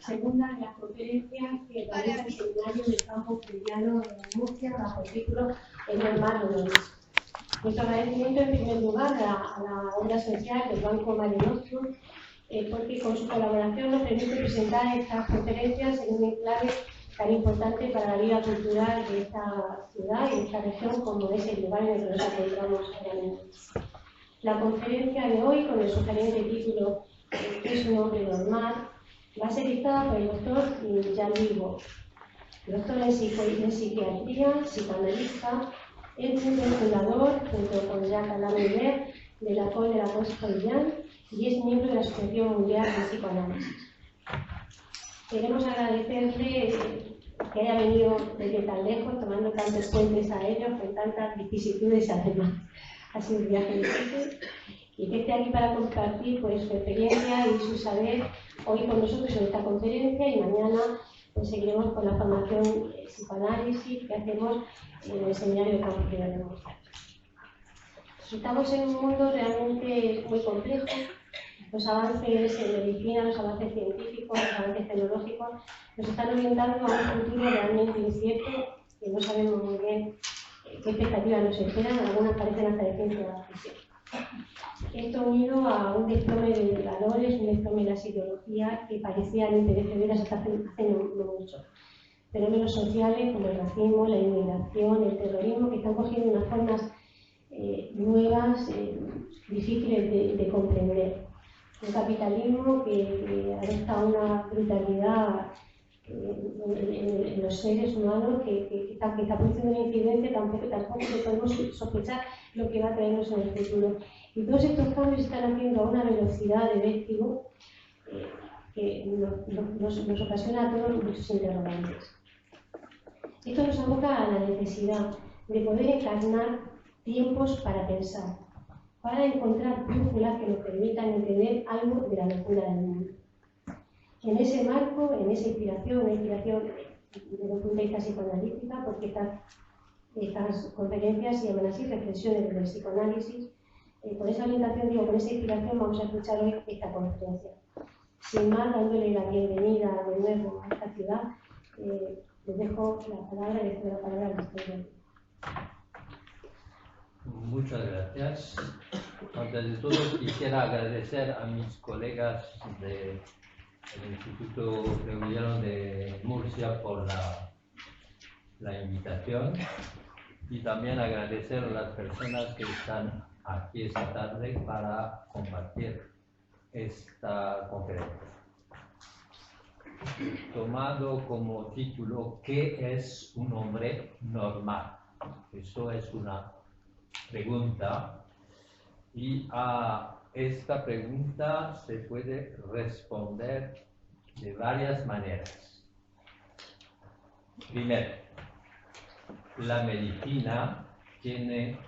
segunda de las conferencias que realiza el seminario del campo freudiano en Murcia bajo el título El normal dolores. Nuestro agradecimiento en primer lugar a la obra social del Banco Mare Nostrum, porque con su colaboración nos permite presentar estas conferencias en un enclave tan importante para la vida cultural de esta ciudad y de esta región como es el lugar en el que nos encontramos ahora mismo. La conferencia de hoy, con el sugerente título ¿Qué es un hombre normal?, va a ser dictada por el doctor Jean-Louis Bosch, doctor en psiquiatría, psicoanalista, es el fundador, junto con Jacques Alain Miller, de la École de la Poste Freudienne y es miembro de la Asociación Mundial de Psicoanálisis. Queremos agradecerle que haya venido desde tan lejos, tomando tantos puentes aéreos, con tantas vicisitudes además. Ha sido un viaje difícil y que esté aquí para compartir pues, su experiencia y su saber hoy con nosotros en esta conferencia y mañana pues, seguiremos con la formación psicoanálisis que hacemos en el seminario de campo freudiano de Murcia. Estamos en un mundo realmente muy complejo. Los avances en medicina, los avances científicos, los avances tecnológicos nos están orientando a un futuro realmente incierto que no sabemos muy bien qué expectativas nos esperan, algunas parecen hasta de ciencia ficción. Esto unido a un desplome de valores, un desplome de las ideologías que parecían imperecederas hasta hace no mucho. Fenómenos sociales como el racismo, la inmigración, el terrorismo, que están cogiendo unas formas nuevas, difíciles de comprender. Un capitalismo que adopta una brutalidad en los seres humanos que está produciendo una incidencia tampoco que podemos sospechar lo que va a traernos en el futuro. Y todos estos cambios se están haciendo a una velocidad de vértigo que nos ocasiona a todos muchos interrogantes. Esto nos aboca a la necesidad de poder encarnar tiempos para pensar, para encontrar brújulas que nos permitan entender algo de la locura del mundo. En ese marco, en esa inspiración, desde un punto de vista psicoanalítica, porque estas conferencias se llaman así, reflexiones del psicoanálisis, con esa orientación, con esa inspiración vamos a escuchar hoy esta conferencia. Sin más, dándole la bienvenida de nuevo a esta ciudad, les dejo la palabra y les doy la palabra al doctor. Muchas gracias. Antes de todo, quisiera agradecer a mis colegas del Instituto Freudiano de Murcia por la invitación y también agradecer a las personas que están aquí esta tarde para compartir esta conferencia. Tomado como título ¿Qué es un hombre normal? Eso es una pregunta y a esta pregunta se puede responder de varias maneras. Primero, la medicina tiene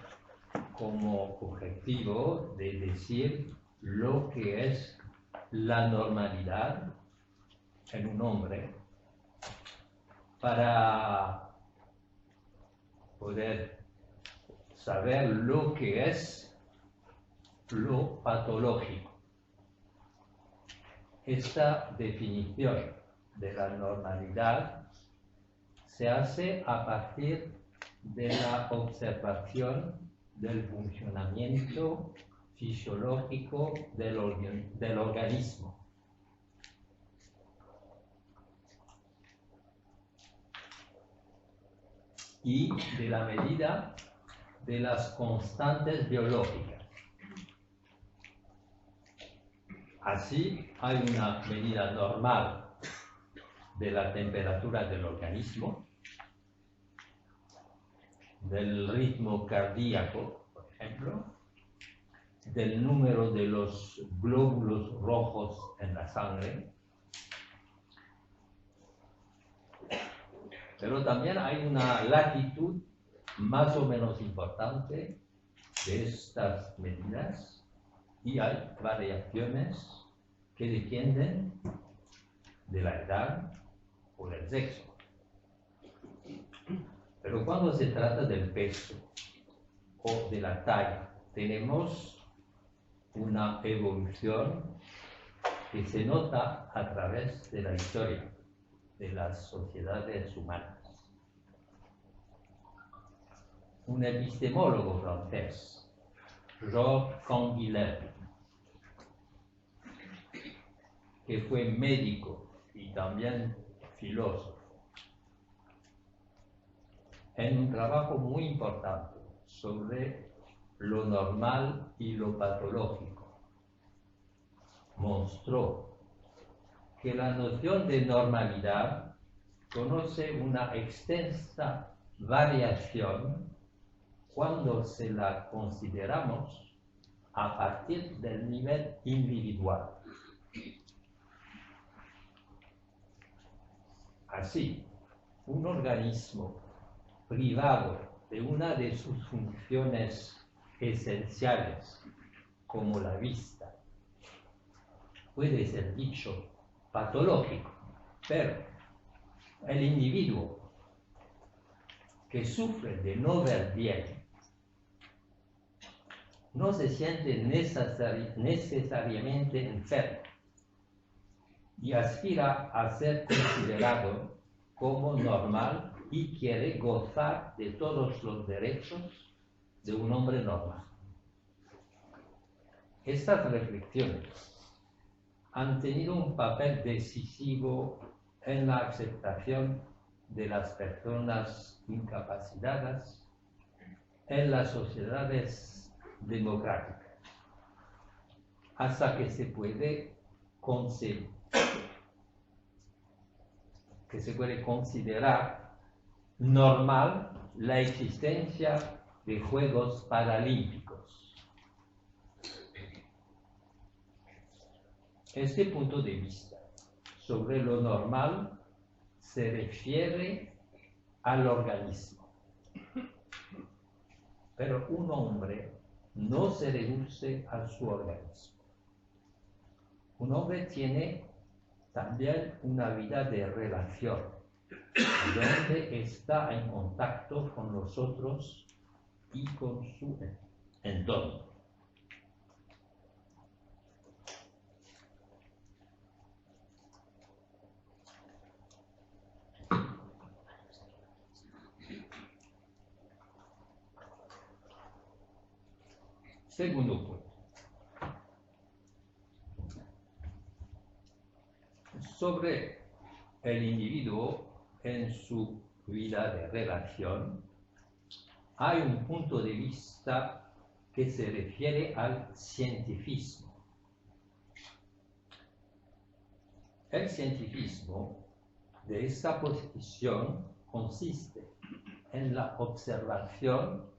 como objetivo de decir lo que es la normalidad en un hombre para poder saber lo que es lo patológico. Esta definición de la normalidad se hace a partir de la observación del funcionamiento fisiológico del organismo. Y de la medida de las constantes biológicas. Así, hay una medida normal de la temperatura del organismo, del ritmo cardíaco, por ejemplo, del número de los glóbulos rojos en la sangre, pero también hay una latitud más o menos importante de estas medidas y hay variaciones que dependen de la edad o del sexo. Pero cuando se trata del peso o de la talla, tenemos una evolución que se nota a través de la historia de las sociedades humanas. Un epistemólogo francés, Georges Canguilhem, que fue médico y también filósofo, en un trabajo muy importante sobre lo normal y lo patológico, mostró que la noción de normalidad conoce una extensa variación cuando se la consideramos a partir del nivel individual. Así, un organismo privado de una de sus funciones esenciales, como la vista, puede ser dicho patológico, pero el individuo que sufre de no ver bien no se siente necesariamente enfermo y aspira a ser considerado como normal y quiere gozar de todos los derechos de un hombre normal. Estas reflexiones han tenido un papel decisivo en la aceptación de las personas incapacitadas en las sociedades democráticas, hasta que se puede considerar normal la existencia de Juegos Paralímpicos. Este punto de vista sobre lo normal se refiere al organismo, pero un hombre no se reduce a su organismo. Un hombre tiene también una vida de relación, donde está en contacto con los otros y con su entorno. Segundo punto. Sobre el individuo en su vida de relación, hay un punto de vista que se refiere al cientifismo. El cientifismo de esta posición consiste en la observación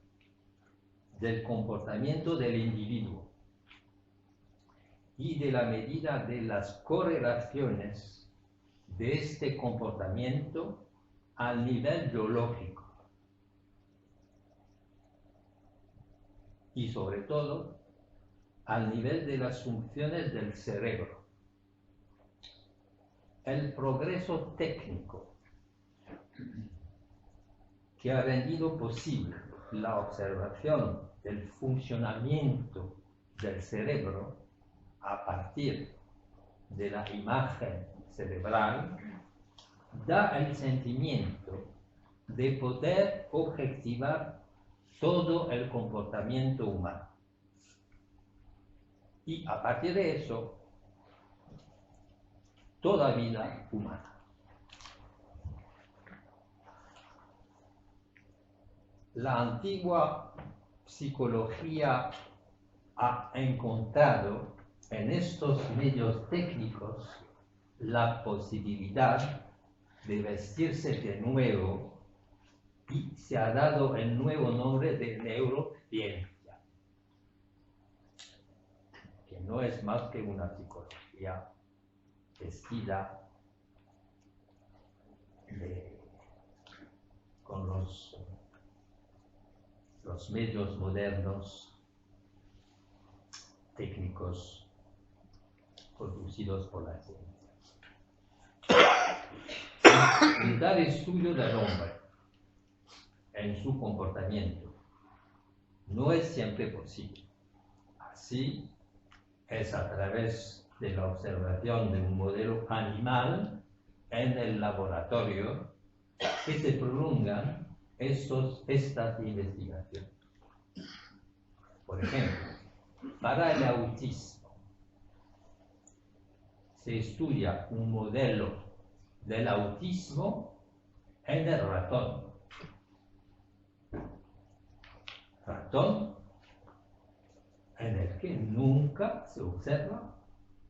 del comportamiento del individuo y de la medida de las correlaciones de este comportamiento al nivel biológico y sobre todo al nivel de las funciones del cerebro. El progreso técnico que ha rendido posible la observación del funcionamiento del cerebro a partir de la imagen cerebral da el sentimiento de poder objetivar todo el comportamiento humano. Y a partir de eso, toda vida humana. La antigua psicología ha encontrado en estos medios técnicos la posibilidad de vestirse de nuevo y se ha dado el nuevo nombre de neurociencia, que no es más que una psicología vestida con los medios modernos técnicos producidos por la ciencia. Un tal estudio del hombre en su comportamiento no es siempre posible. Así es a través de la observación de un modelo animal en el laboratorio que se prolongan estas investigaciones. Por ejemplo, para el autismo se estudia un modelo del autismo en el ratón. Ratón en el que nunca se observa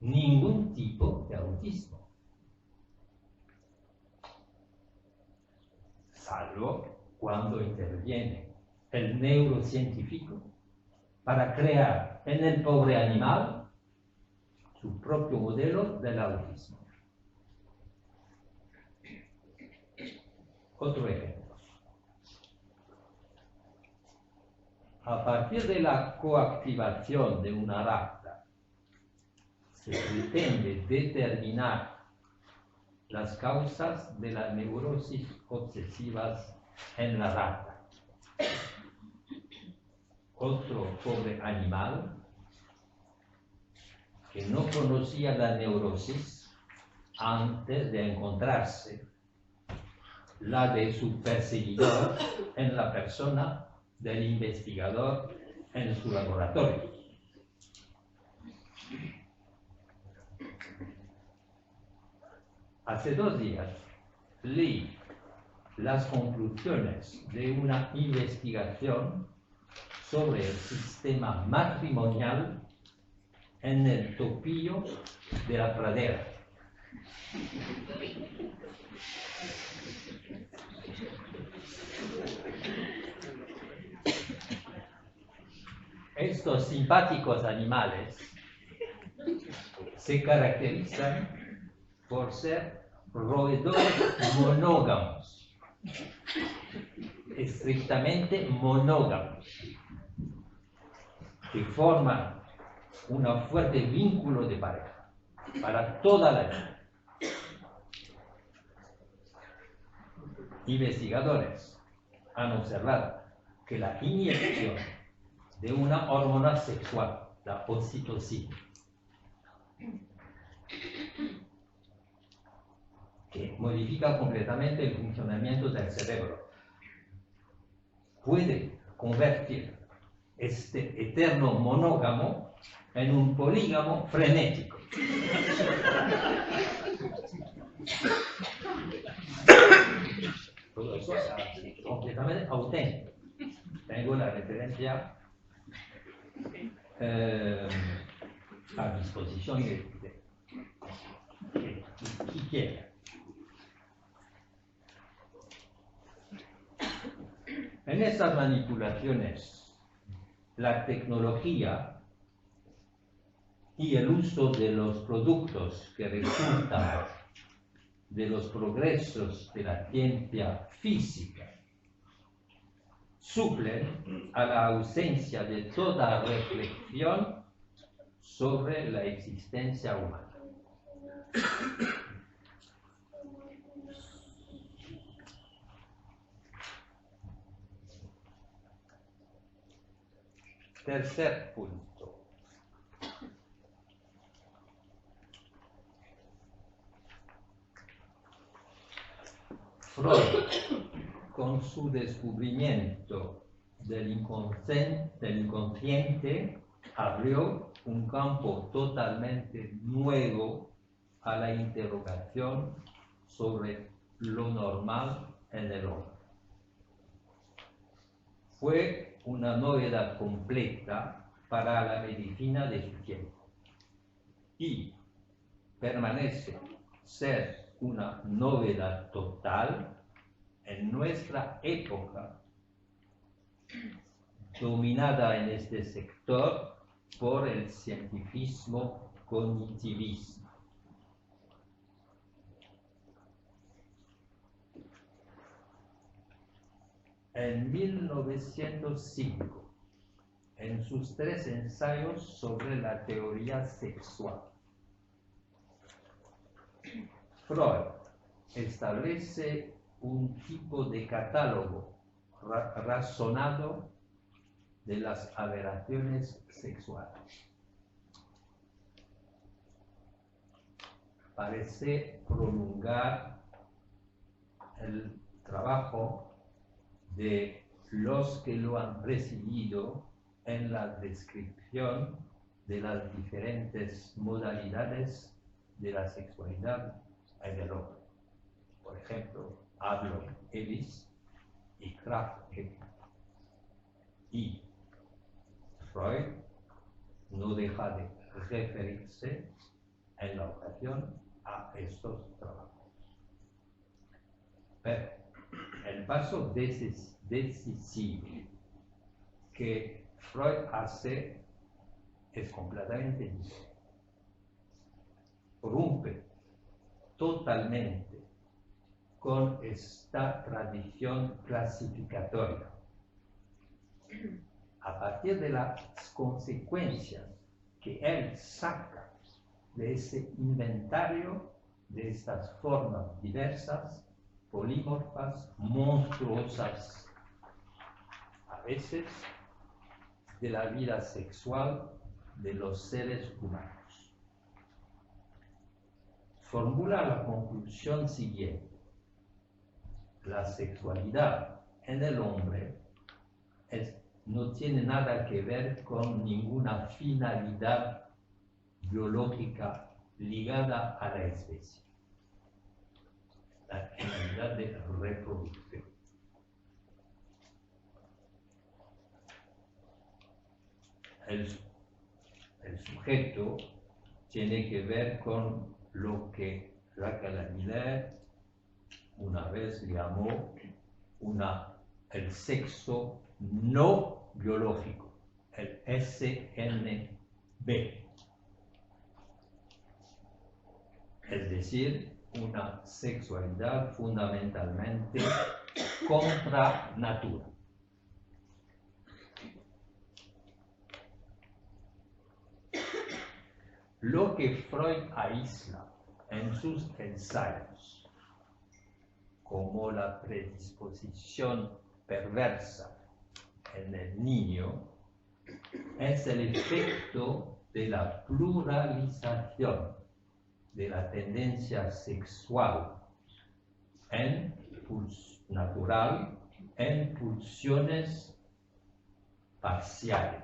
ningún tipo de autismo, salvo cuando interviene el neurocientífico para crear en el pobre animal su propio modelo del autismo. Otro ejemplo. A partir de la coactivación de una rata, se pretende determinar las causas de las neurosis obsesivas en la rata. Otro pobre animal que no conocía la neurosis antes de encontrarse la de su perseguidor en la persona del investigador en su laboratorio. Hace 2 días leí las conclusiones de una investigación sobre el sistema matrimonial en el topillo de la pradera. Estos simpáticos animales se caracterizan por ser roedores monógamos, estrictamente monógamos, que forman un fuerte vínculo de pareja para toda la vida. Investigadores han observado que la inyección de una hormona sexual, la oxitocina, que modifica completamente el funcionamiento del cerebro, puede convertir este eterno monógamo en un polígamo frenético. Todo eso es completamente auténtico. Tengo la referencia a disposición de quien quiera. En estas manipulaciones, la tecnología y el uso de los productos que resultan de los progresos de la ciencia física suplen a la ausencia de toda reflexión sobre la existencia humana. Tercer punto. Freud, con su descubrimiento del inconsciente, abrió un campo totalmente nuevo a la interrogación sobre lo normal en el hombre. Fue una novedad completa para la medicina de su tiempo y permanece ser una novedad total en nuestra época, dominada en este sector por el cientifismo cognitivismo. En 1905, en sus 3 ensayos sobre la teoría sexual, Freud establece un tipo de catálogo razonado de las aberraciones sexuales. parece prolongar el trabajo de los que lo han presidido en la descripción de las diferentes modalidades de la sexualidad en el hombre. Por ejemplo, Adler, Ellis y Kraft. Y Freud no deja de referirse en la ocasión a estos trabajos. Pero el paso decisivo que Freud hace es completamente diferente. Rompe totalmente con esta tradición clasificatoria. A partir de las consecuencias que él saca de ese inventario de estas formas diversas, polímorfas, monstruosas, a veces, de la vida sexual de los seres humanos. Formula la conclusión siguiente: la sexualidad en el hombre no tiene nada que ver con ninguna finalidad biológica ligada a la especie. La finalidad de reproducción. El sujeto tiene que ver con lo que Jacques Miller una vez llamó el sexo no biológico, el SNB. Es decir, una sexualidad fundamentalmente contra natura. Lo que Freud aísla en sus ensayos como la predisposición perversa en el niño es el efecto de la pluralización de la tendencia sexual natural en pulsiones parciales.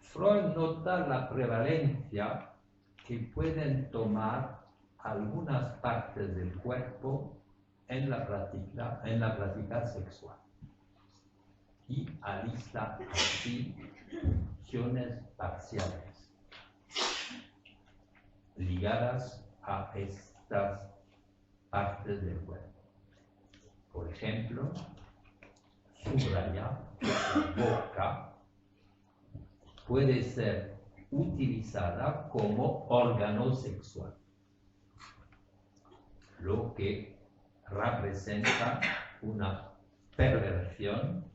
Freud nota la prevalencia que pueden tomar algunas partes del cuerpo en la práctica sexual y alista así funciones parciales ligadas a estas partes del cuerpo. Por ejemplo, subraya que la boca puede ser utilizada como órgano sexual, lo que representa una perversión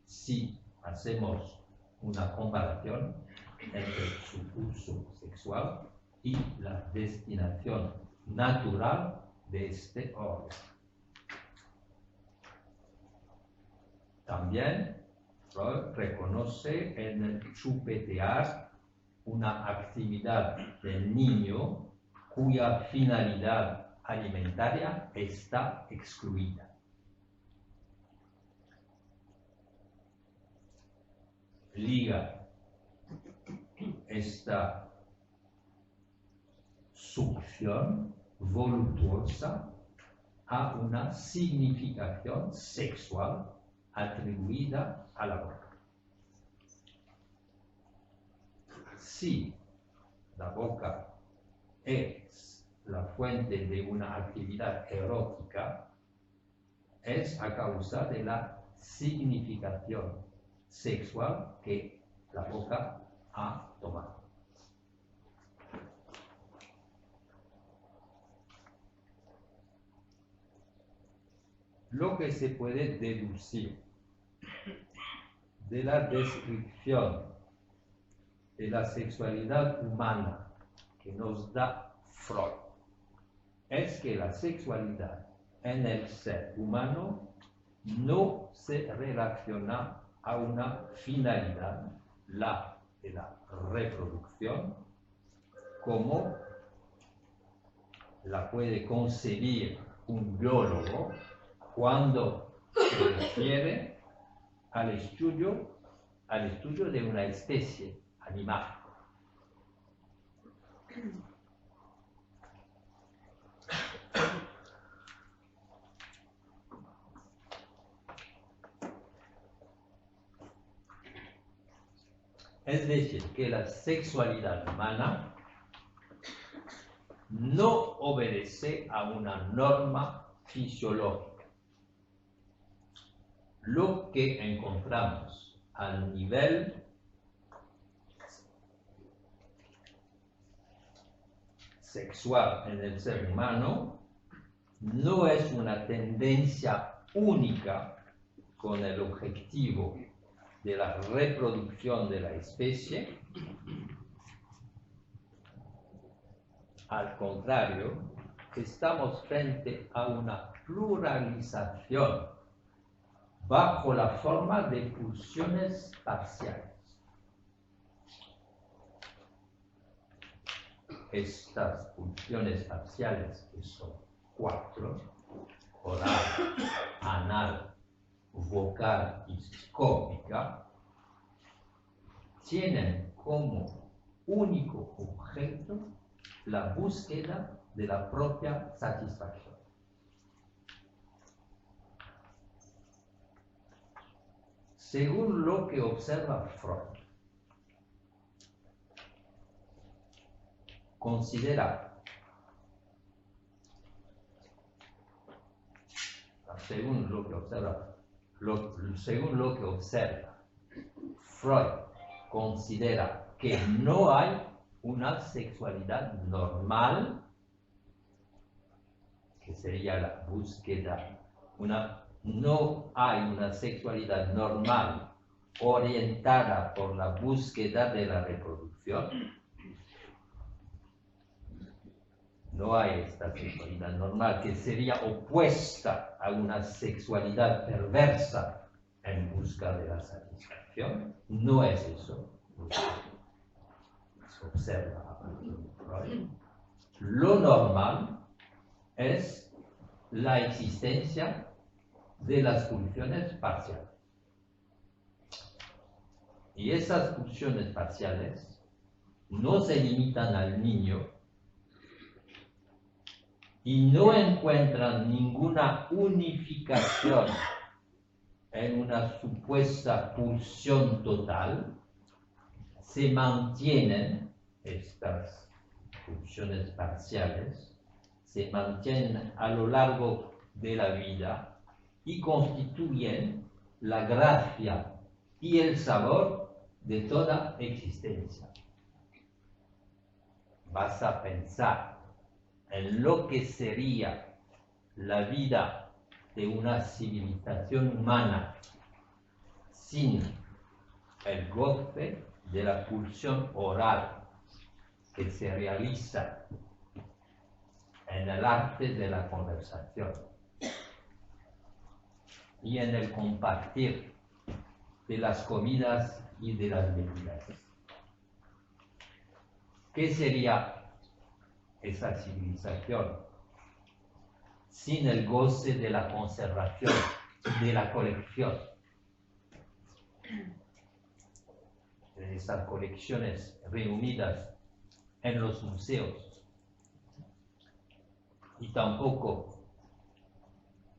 si hacemos una comparación entre su uso sexual y la destinación natural de este órgano. También Freud reconoce en el chupetear una actividad del niño cuya finalidad alimentaria está excluida. Liga esta succión voluptuosa a una significación sexual atribuida a la boca. Si la boca es la fuente de una actividad erótica, es a causa de la significación sexual que la boca ha tomado. Lo que se puede deducir de la descripción de la sexualidad humana que nos da Freud es que la sexualidad en el ser humano no se relaciona a una finalidad, la de la reproducción, como la puede concebir un biólogo cuando se refiere al estudio de una especie animal. Es decir, que la sexualidad humana no obedece a una norma fisiológica. Lo que encontramos al nivel sexual en el ser humano no es una tendencia única con el objetivo de la reproducción de la especie. Al contrario, estamos frente a una pluralización bajo la forma de pulsiones parciales. Estas pulsiones parciales, que son 4, oral, anal, vocal y scópica, tienen como único objeto la búsqueda de la propia satisfacción. Según lo que observa Freud, según lo que observa, Freud considera que no hay una sexualidad normal, que sería la búsqueda, no hay una sexualidad normal orientada por la búsqueda de la reproducción. No hay esta sexualidad normal que sería opuesta a una sexualidad perversa en busca de la satisfacción. No es eso lo que se observa a partir de Freud. Lo normal es la existencia de las pulsiones parciales. Y esas pulsiones parciales no se limitan al niño y no encuentran ninguna unificación en una supuesta pulsión total. Se mantienen estas pulsiones parciales, se mantienen a lo largo de la vida y constituyen la gracia y el sabor de toda existencia. Vas a pensar en lo que sería la vida de una civilización humana sin el goce de la pulsión oral que se realiza en el arte de la conversación y en el compartir de las comidas y de las bebidas. ¿Qué sería esa civilización sin el goce de la conservación, de la colección? De esas colecciones reunidas en los museos. Y tampoco,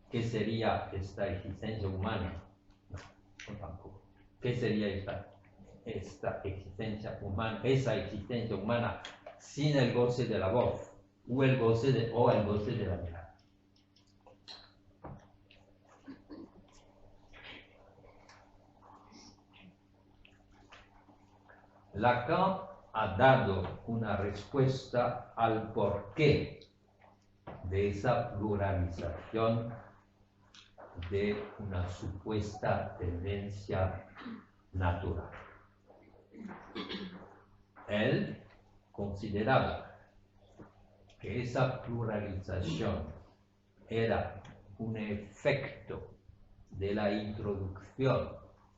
¿qué sería esta existencia humana? No tampoco. ¿Qué sería esta existencia humana, esa existencia humana sin el goce de la voz o el goce de la mirada? Lacan ha dado una respuesta al porqué de esa pluralización de una supuesta tendencia natural. Él consideraba que esa pluralización era un efecto de la introducción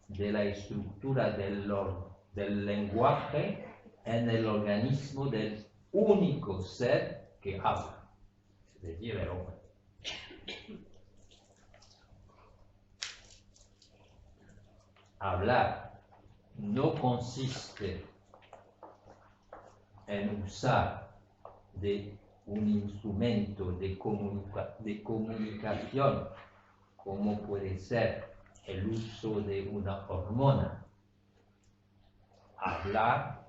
de la estructura del lenguaje en el organismo del único ser que habla, es decir, el hombre. Hablar no consiste en usar de un instrumento de comunicación como puede ser el uso de una hormona. Hablar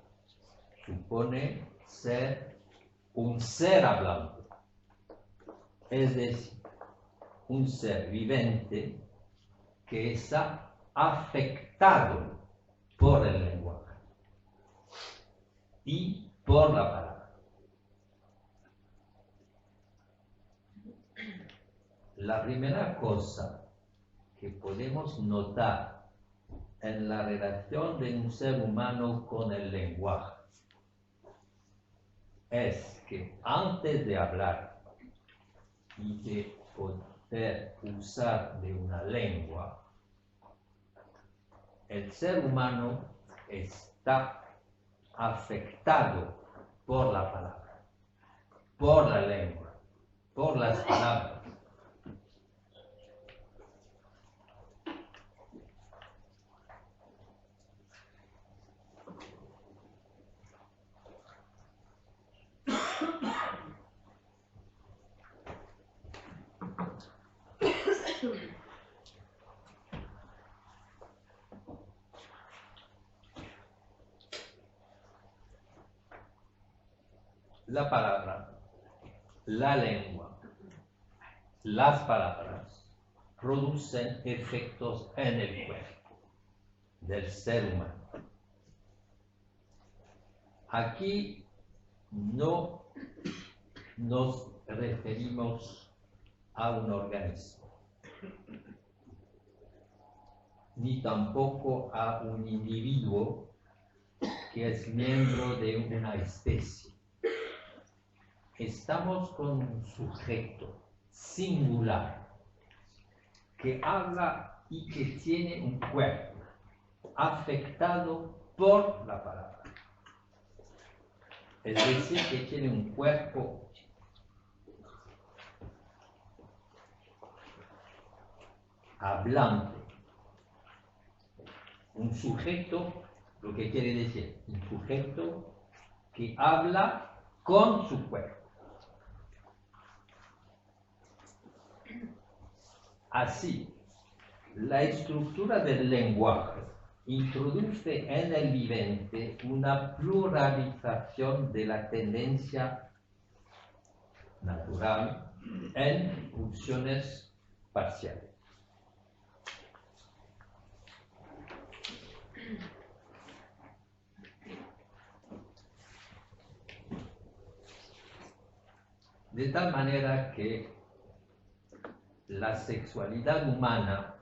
supone ser un ser hablante, es decir, un ser viviente que está afectado por el lenguaje y por la palabra. La primera cosa que podemos notar en la relación de un ser humano con el lenguaje es que antes de hablar y de poder usar de una lengua, el ser humano está afectado por la palabra, por la lengua, por las palabras. La palabra, la lengua, las palabras producen efectos en el cuerpo del ser humano. Aquí no nos referimos a un organismo, ni tampoco a un individuo que es miembro de una especie. Estamos con un sujeto singular que habla y que tiene un cuerpo afectado por la palabra. Es decir, que tiene un cuerpo hablante. Un sujeto, lo que quiere decir, un sujeto que habla con su cuerpo. Así, la estructura del lenguaje introduce en el vivente una pluralización de la tendencia natural en funciones parciales. De tal manera que la sexualidad humana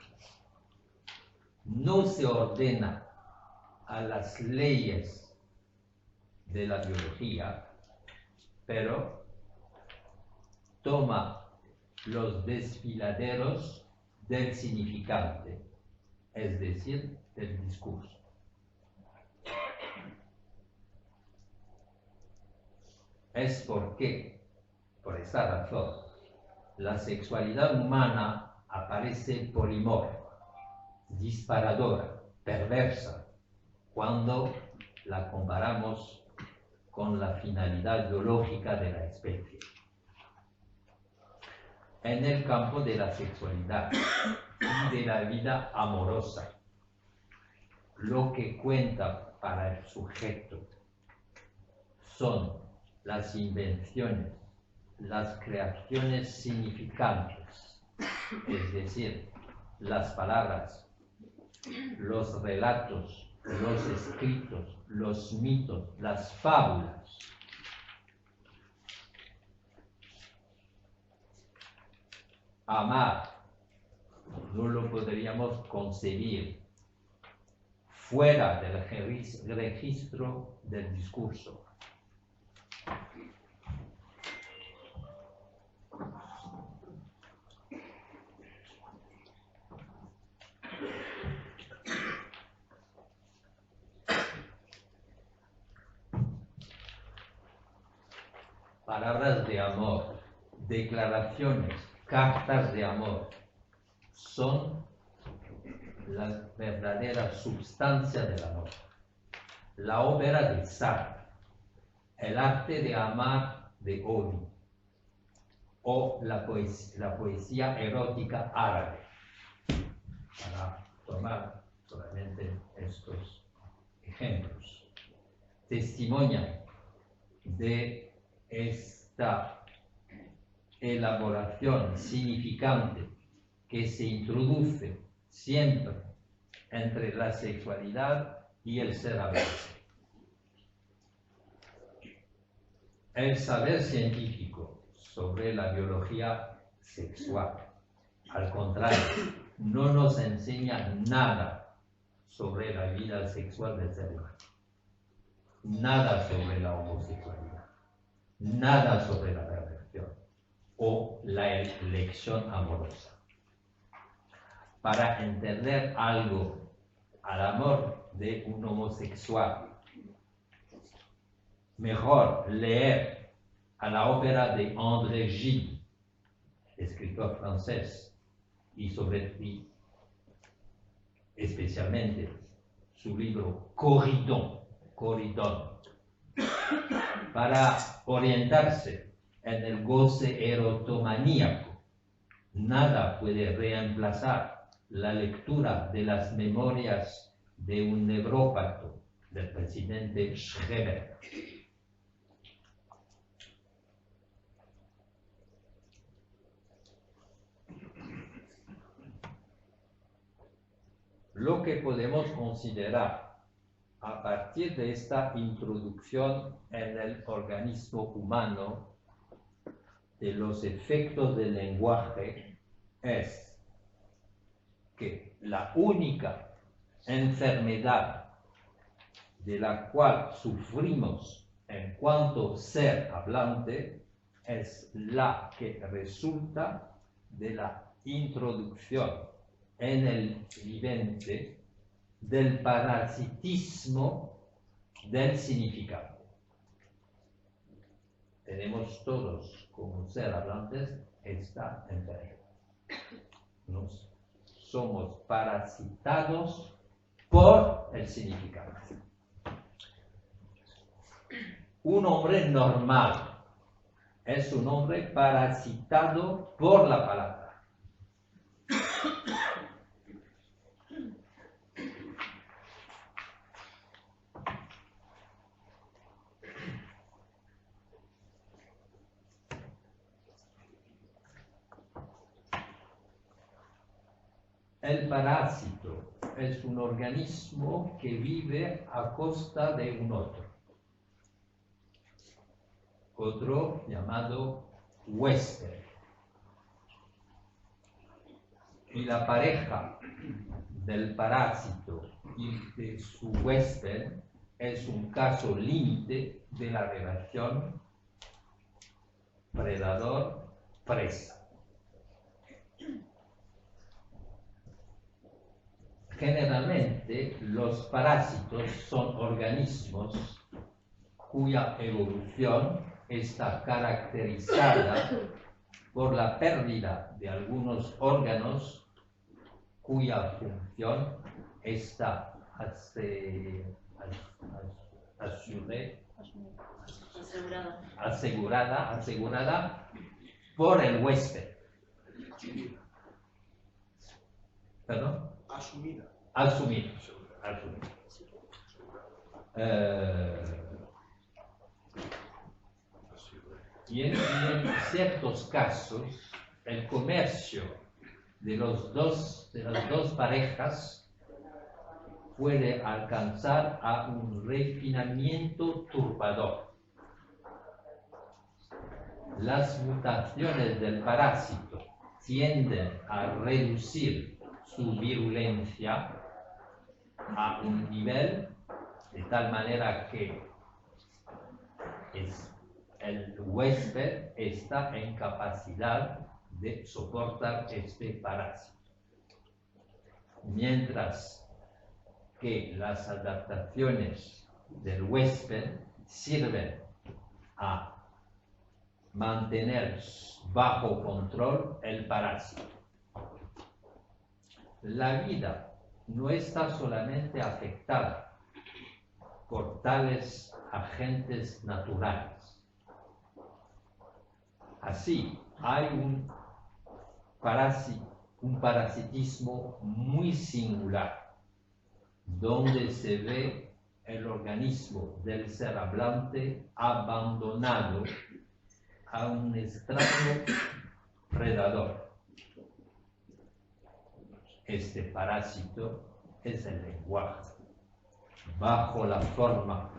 no se ordena a las leyes de la biología, pero toma los desfiladeros del significante, es decir, del discurso. Es porque, por esta razón, la sexualidad humana aparece polimorfa, disparadora, perversa, cuando la comparamos con la finalidad biológica de la especie. En el campo de la sexualidad y de la vida amorosa, lo que cuenta para el sujeto son las invenciones, las creaciones significantes, es decir, las palabras, los relatos, los escritos, los mitos, las fábulas. Amar no lo podríamos concebir fuera del registro del discurso. palabras de amor, declaraciones, cartas de amor, son la verdadera sustancia del amor. La ópera de Sartre, el arte de amar de Ovid, o la poesía erótica árabe, para tomar solamente estos ejemplos, testimonian de esta elaboración significante que se introduce siempre entre la sexualidad y el ser hablante. El saber científico sobre la biología sexual, al contrario, no nos enseña nada sobre la vida sexual del ser humano, nada sobre la homosexualidad, nada sobre la perversión o la elección amorosa. Para entender algo al amor de un homosexual, mejor leer a la ópera de André Gide, escritor francés, y especialmente su libro Corridon, para orientarse en el goce erotomaníaco. Nada puede reemplazar la lectura de las memorias de un neurópata del presidente Schreber. Lo que podemos considerar a partir de esta introducción en el organismo humano de los efectos del lenguaje es que la única enfermedad de la cual sufrimos en cuanto ser hablante es la que resulta de la introducción en el vivente del parasitismo del significado. Tenemos todos, como ser hablantes, esta enfermedad. Nos somos parasitados por el significado. Un hombre normal es un hombre parasitado por la palabra. El parásito es un organismo que vive a costa de un otro llamado huésped. Y la pareja del parásito y de su huésped es un caso límite de la relación predador-presa. Generalmente, los parásitos son organismos cuya evolución está caracterizada por la pérdida de algunos órganos cuya función está asegurada por el huésped. ¿Perdón? Asumida. Y en ciertos casos, el comercio de las dos parejas puede alcanzar a un refinamiento turbador. Las mutaciones del parásito tienden a reducir su virulencia a un nivel de tal manera que el huésped está en capacidad de soportar este parásito. Mientras que las adaptaciones del huésped sirven a mantener bajo control el parásito. La vida no está solamente afectada por tales agentes naturales. Así, hay un parasitismo muy singular, donde se ve el organismo del ser hablante abandonado a un extraño predador. Este parásito es el lenguaje, bajo la forma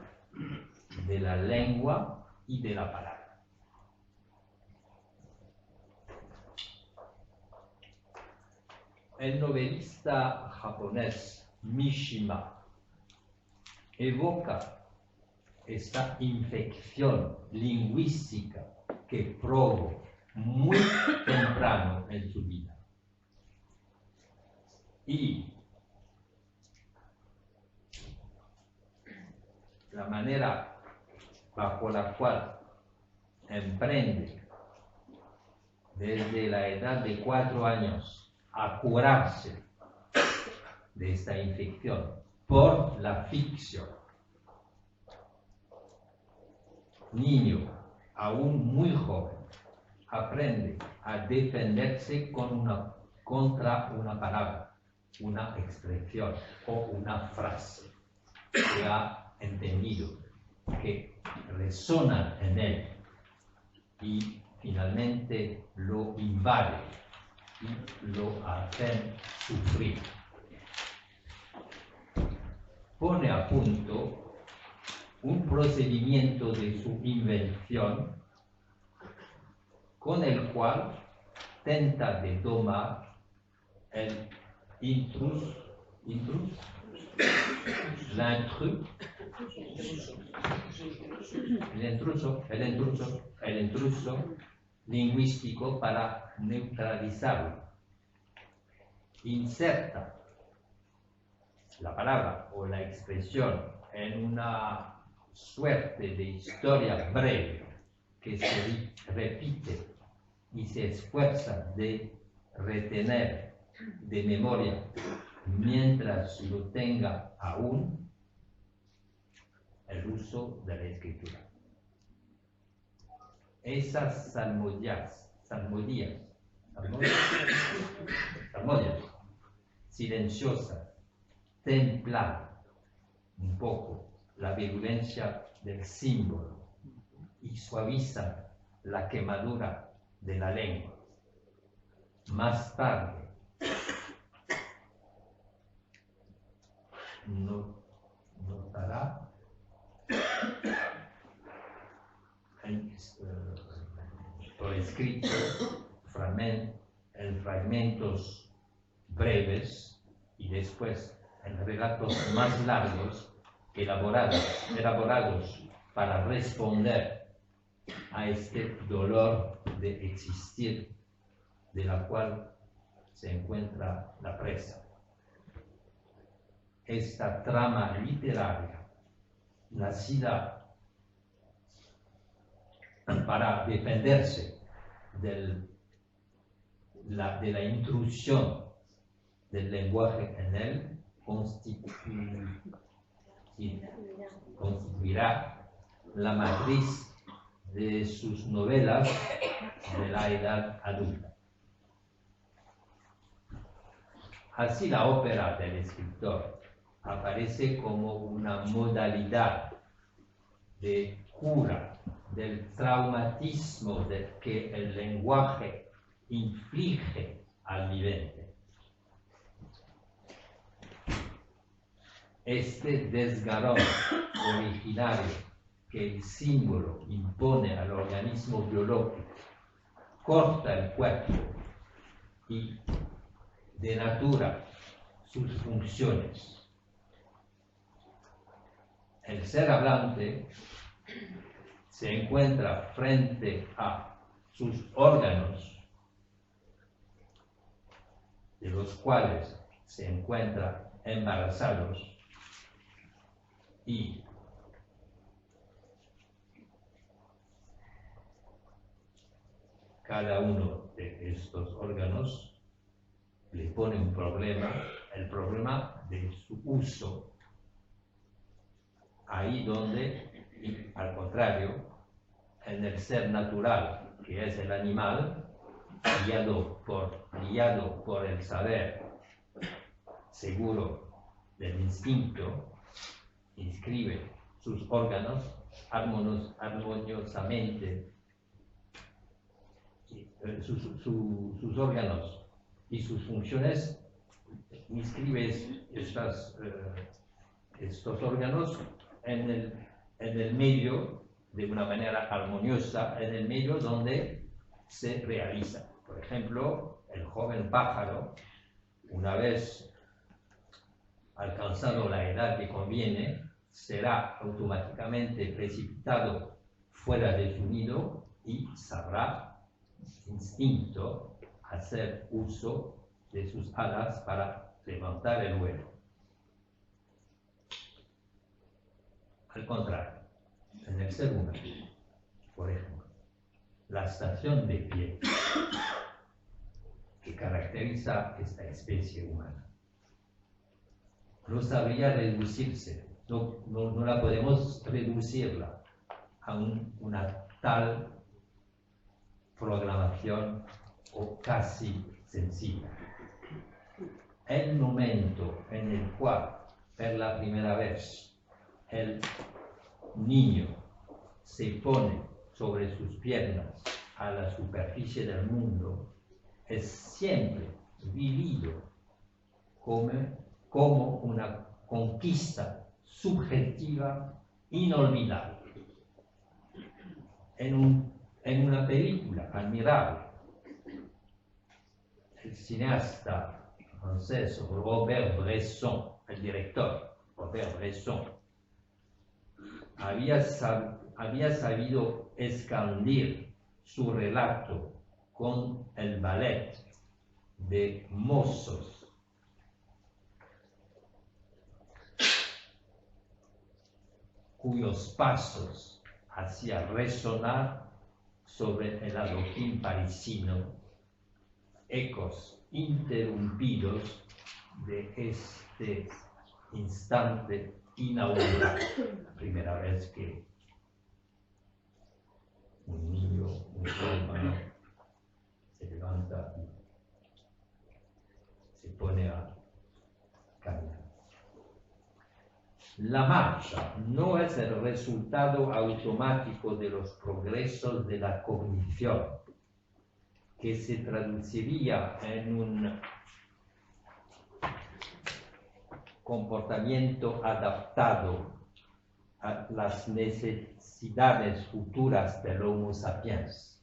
de la lengua y de la palabra. El novelista japonés Mishima evoca esta infección lingüística que probó muy temprano en su vida. Y la manera bajo la cual emprende desde la edad de 4 años a curarse de esta infección por la ficción. Niño, aún muy joven, aprende a defenderse contra una palabra, una expresión o una frase que ha entendido, que resuenan en él y finalmente lo invade y lo hacen sufrir. Pone a punto un procedimiento de su invención con el cual tenta de domar el intruso lingüístico para neutralizarlo. Inserta la palabra o la expresión en una suerte de historia breve que se repite y se esfuerza de retener de memoria mientras lo tenga aún el uso de la escritura. Esas salmodias silenciosas templan un poco la virulencia del símbolo y suavizan la quemadura de la lengua. Más tarde, notará por escrito en fragmentos breves y después en relatos más largos elaborados para responder a este dolor de existir de la cual se encuentra la presa. Esta trama literaria, nacida para defenderse de la intrusión del lenguaje en él, constituirá la matriz de sus novelas de la edad adulta. Así la ópera del escritor aparece como una modalidad de cura del traumatismo que el lenguaje inflige al vivente. Este desgarrón originario que el símbolo impone al organismo biológico corta el cuerpo y denatura sus funciones. El ser hablante se encuentra frente a sus órganos, de los cuales se encuentran embarazados, y cada uno de estos órganos le pone un problema, el problema de su uso. Ahí donde, y al contrario, en el ser natural, que es el animal, guiado por el saber seguro del instinto, inscribe sus órganos armoniosamente, sus órganos y sus funciones, inscribe estos órganos en el medio de una manera armoniosa, en el medio donde se realiza. Por ejemplo, el joven pájaro, una vez alcanzado la edad que conviene, será automáticamente precipitado fuera de su nido y sabrá, instinto, hacer uso de sus alas para levantar el vuelo. Al contrario, en el ser humano, por ejemplo, la estación de pie que caracteriza esta especie humana no sabría reducirse, no la podemos reducirla a una tal programación o casi sencilla. El momento en el cual, por la primera vez, el niño se pone sobre sus piernas a la superficie del mundo, es siempre vivido como una conquista subjetiva inolvidable. En una película admirable, el cineasta francés Robert Bresson, el director Robert Bresson, había sabido expandir su relato con el ballet de mozos cuyos pasos hacía resonar sobre el adoquín parisino ecos interrumpidos de este instante inaugural, la primera vez que un niño, un ser humano, se levanta y se pone a caminar. La marcha no es el resultado automático de los progresos de la cognición, que se traduciría en un comportamiento adaptado a las necesidades futuras del Homo sapiens.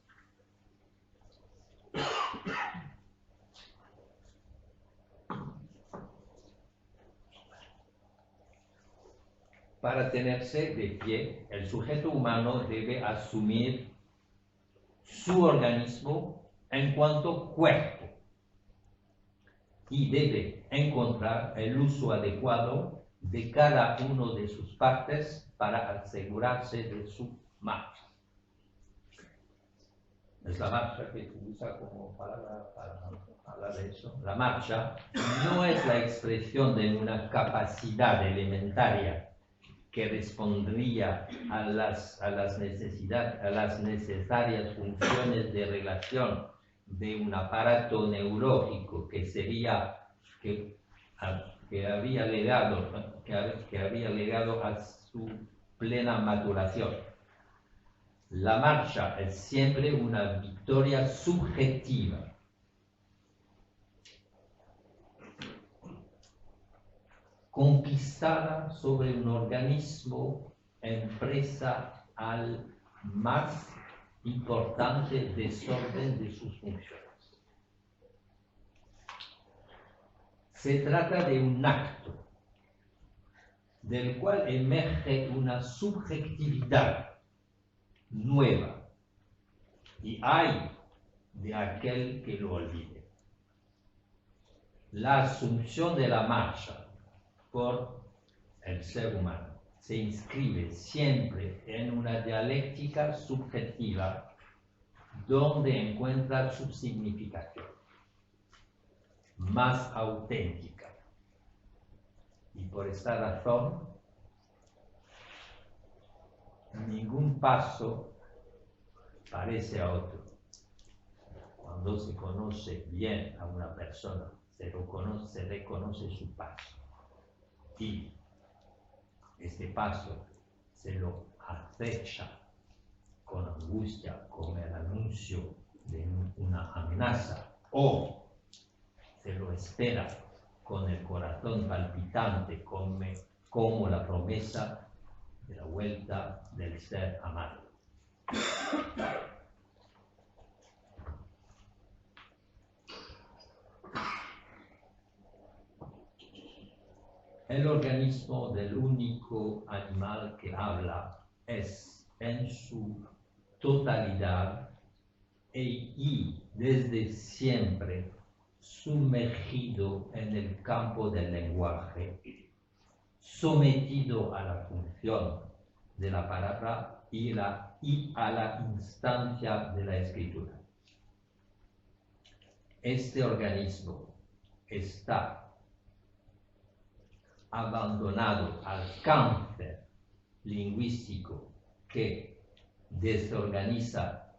Para tenerse de pie, el sujeto humano debe asumir su organismo en cuanto cuerpo y debe encontrar el uso adecuado de cada uno de sus partes para asegurarse de su marcha. Es la marcha que se usa como palabra para hablar de eso. La marcha no es la expresión de una capacidad elementaria que respondría a las necesarias funciones de relación de un aparato neurológico que había llegado a su plena maduración. La marcha es siempre una victoria subjetiva. Conquistada sobre un organismo en presa al más importante desorden de sus funciones. Se trata de un acto del cual emerge una subjetividad nueva y hay de aquel que lo olvide. La asunción de la marcha por el ser humano se inscribe siempre en una dialéctica subjetiva donde encuentra su significación más auténtica. Y por esta razón, ningún paso parece a otro. Cuando se conoce bien a una persona, se reconoce su paso. Y este paso se lo acecha con angustia, como el anuncio de una amenaza, o se lo espera con el corazón palpitante, como la promesa de la vuelta del ser amado. El organismo del único animal que habla es en su totalidad y desde siempre sumergido en el campo del lenguaje, sometido a la función de la palabra y a la instancia de la escritura. Este organismo está abandonado al cáncer lingüístico que desorganiza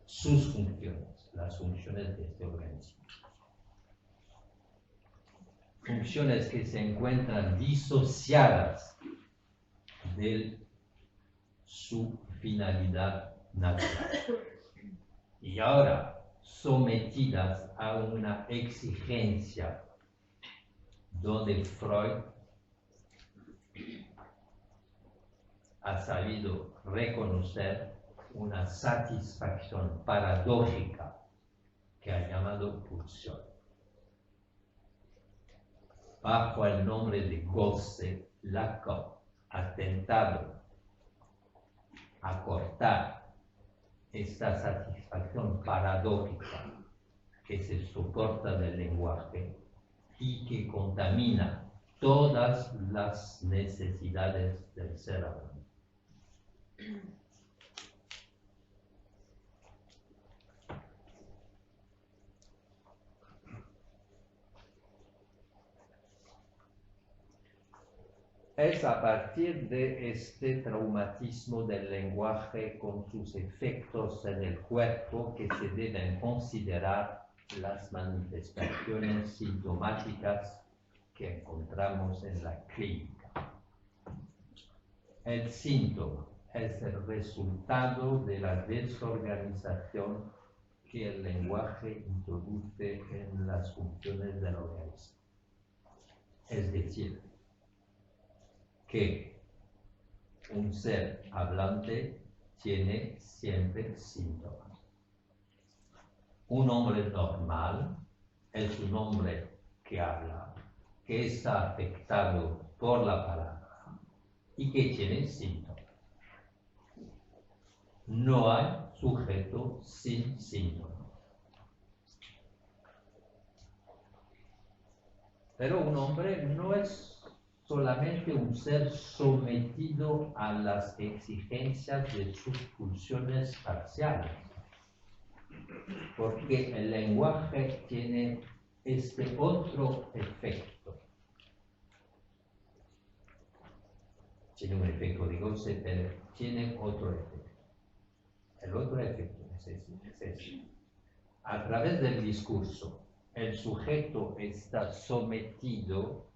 sus funciones, las funciones de este organismo. Funciones que se encuentran disociadas de su finalidad natural. Y ahora sometidas a una exigencia donde Freud ha sabido reconocer una satisfacción paradójica que ha llamado pulsión. Bajo el nombre de goce, Lacan ha tentado acortar esta satisfacción paradójica que se soporta del lenguaje y que contamina todas las necesidades del ser humano. Es a partir de este traumatismo del lenguaje con sus efectos en el cuerpo que se deben considerar las manifestaciones sintomáticas que encontramos en la clínica. El síntoma es el resultado de la desorganización que el lenguaje introduce en las funciones del organismo. Es decir, que un ser hablante tiene siempre síntomas. Un hombre normal es un hombre que habla, que está afectado por la palabra y que tiene síntomas. No hay sujeto sin síntomas. Pero un hombre no es solamente un ser sometido a las exigencias de sus pulsiones parciales, porque el lenguaje tiene este otro efecto. Tiene un efecto de goce, pero tiene otro efecto. El otro efecto es ese. A través del discurso, el sujeto está sometido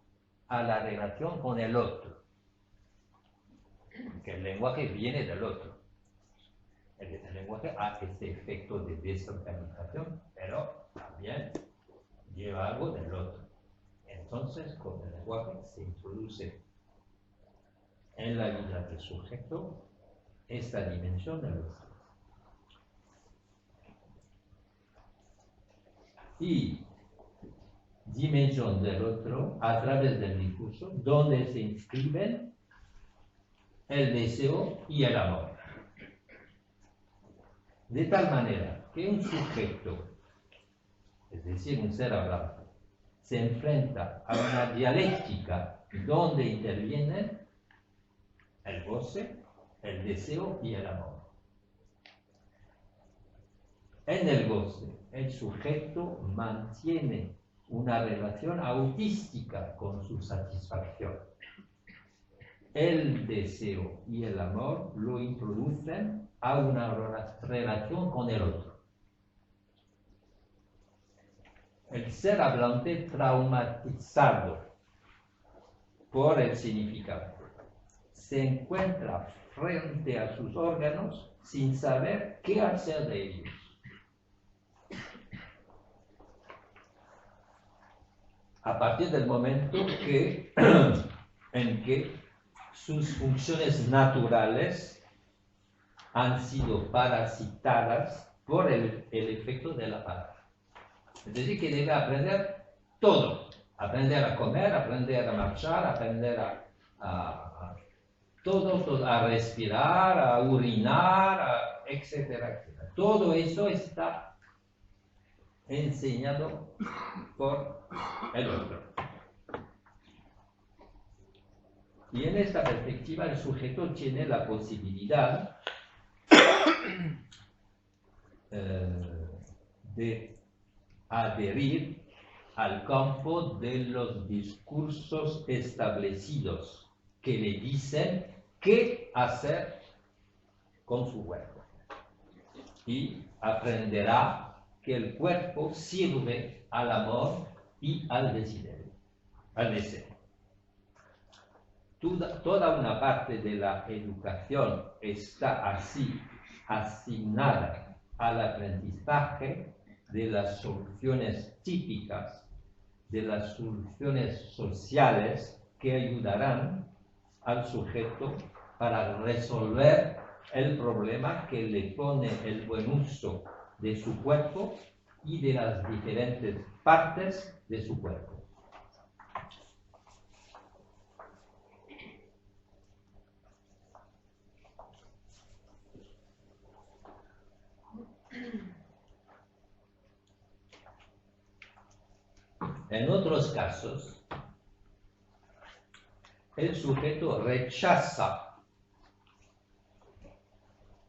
a la relación con el otro, que el lenguaje viene del otro. El lenguaje hace este efecto de desorganización, pero también lleva algo del otro. Entonces, con el lenguaje se introduce en la vida del sujeto esta dimensión del otro. Y dimensión del otro a través del discurso, donde se inscriben el deseo y el amor. De tal manera que un sujeto, es decir, un ser hablante, se enfrenta a una dialéctica donde intervienen el goce, el deseo y el amor. En el goce, el sujeto mantiene una relación autística con su satisfacción. El deseo y el amor lo introducen a una relación con el otro. El ser hablante traumatizado por el significado se encuentra frente a sus órganos sin saber qué hacer de ellos. A partir del momento en que sus funciones naturales han sido parasitadas por el efecto de la palabra. Es decir, que debe aprender todo. Aprender a comer, aprender a marchar, aprender todo, a respirar, a urinar, etcétera, etcétera. Todo eso está enseñado por el otro. Y en esta perspectiva el sujeto tiene la posibilidad de adherir al campo de los discursos establecidos que le dicen qué hacer con su cuerpo. Y aprenderá que el cuerpo sirve al amor y al deseo. Toda una parte de la educación está así asignada al aprendizaje de las soluciones típicas, de las soluciones sociales que ayudarán al sujeto para resolver el problema que le pone el buen uso de su cuerpo y de las diferentes partes de su cuerpo. En otros casos, el sujeto rechaza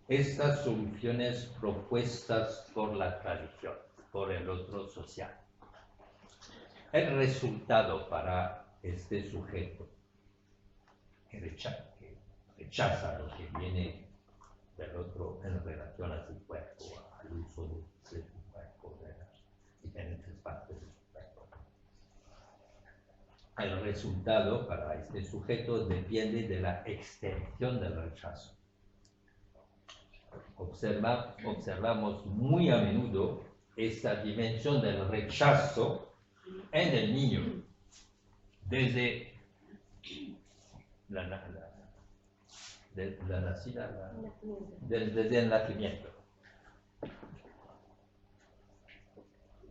estas soluciones propuestas por la tradición, por el otro social. El resultado para este sujeto que rechaza lo que viene del otro en relación a su cuerpo, al uso de su cuerpo, de las diferentes partes de su cuerpo. El resultado para este sujeto depende de la extensión del rechazo. Observamos muy a menudo esta dimensión del rechazo en el niño, desde desde el nacimiento.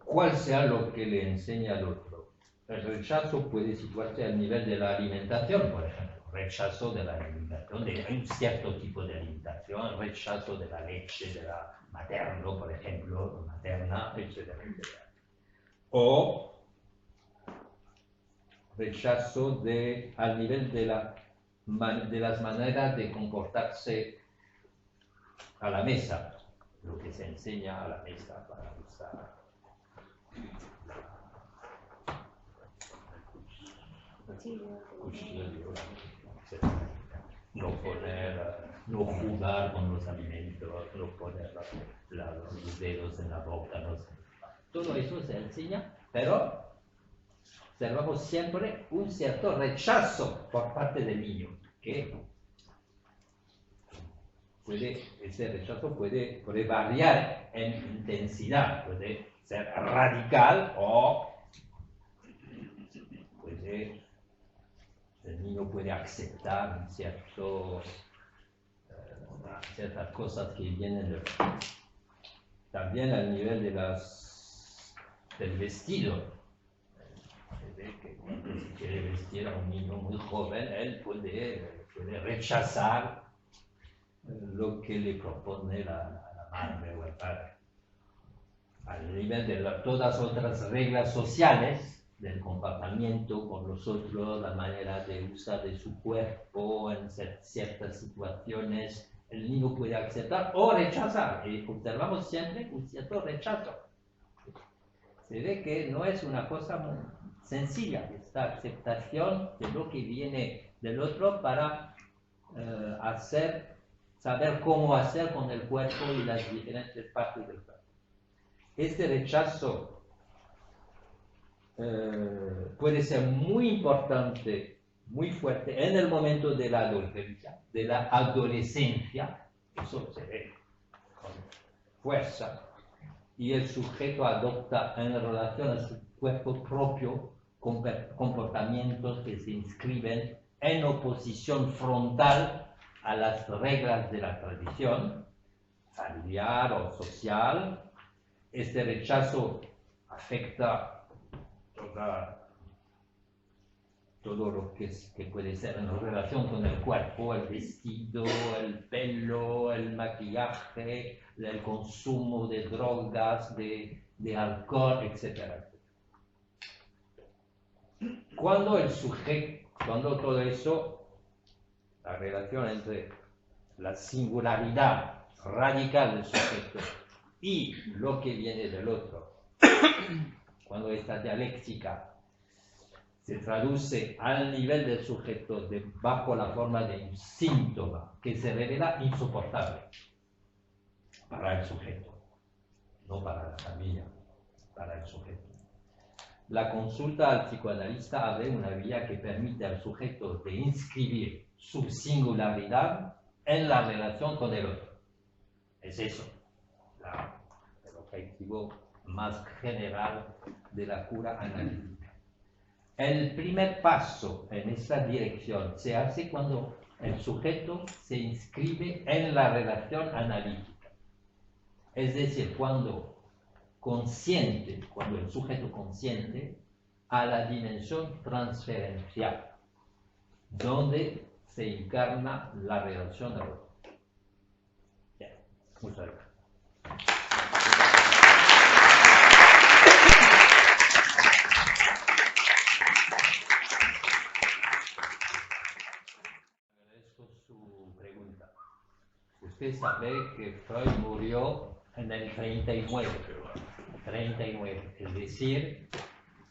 ¿Cuál sea lo que le enseña al otro? El rechazo puede situarse al nivel de la alimentación, por ejemplo. Rechazo de la alimentación, de un cierto tipo de alimentación, rechazo de la leche, de la materno, por ejemplo, materna, etcétera, etcétera. O rechazo al nivel de las maneras de comportarse a la mesa, lo que se enseña a la mesa para usar cuchillo, no jugar con los alimentos, no poner los dedos en la boca, no sé. Todo eso se enseña, pero observamos siempre un cierto rechazo por parte del niño, que ese rechazo puede variar en intensidad, puede ser radical o el niño puede aceptar ciertas cosas que vienen de también al nivel del vestido. Que cuando se quiere vestir a un niño muy joven, él puede rechazar lo que le propone la madre o el padre. Al nivel de todas otras reglas sociales, del comportamiento con los otros, la manera de usar de su cuerpo en ciertas situaciones, el niño puede aceptar o rechazar, y observamos siempre un cierto rechazo. Se ve que no es una cosa muy sencilla esta aceptación de lo que viene del otro para saber cómo hacer con el cuerpo y las diferentes partes del cuerpo. Este rechazo puede ser muy importante, muy fuerte en el momento de la adolescencia, eso se ve con fuerza, y el sujeto adopta en relación a su cuerpo propio comportamientos que se inscriben en oposición frontal a las reglas de la tradición familiar o social. Este rechazo afecta todo lo que puede ser en relación con el cuerpo, el vestido, el pelo, el maquillaje, el consumo de drogas, de alcohol, etc. Cuando todo eso, la relación entre la singularidad radical del sujeto y lo que viene del otro, cuando esta dialéctica se traduce al nivel del sujeto bajo la forma de un síntoma que se revela insoportable para el sujeto, no para la familia, para el sujeto. La consulta al psicoanalista abre una vía que permite al sujeto de inscribir su singularidad en la relación con el otro. Es eso, el objetivo más general de la cura analítica. El primer paso en esta dirección se hace cuando el sujeto se inscribe en la relación analítica. Es decir, cuando el sujeto consiente a la dimensión transferencial, donde se encarna la relación al otro. Bien, muchas gracias. Usted sabe que Freud murió en el 39, es decir,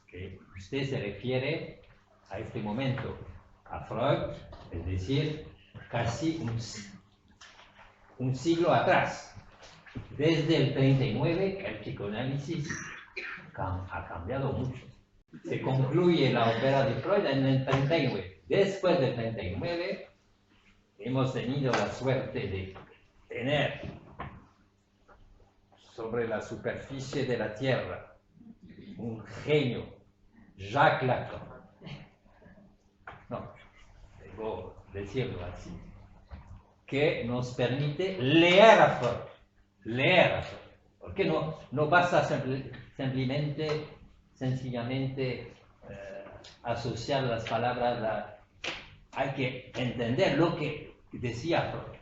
que usted se refiere a este momento, a Freud, es decir, casi un siglo atrás. Desde el 39, el psicoanálisis ha cambiado mucho. Se concluye la ópera de Freud en el 39. Después del 39, hemos tenido la suerte de tener sobre la superficie de la Tierra un genio, Jacques Lacan. No, debo decirlo así, que nos permite leer a Freud, porque no basta sencillamente asociar las palabras, hay que entender lo que decía Freud.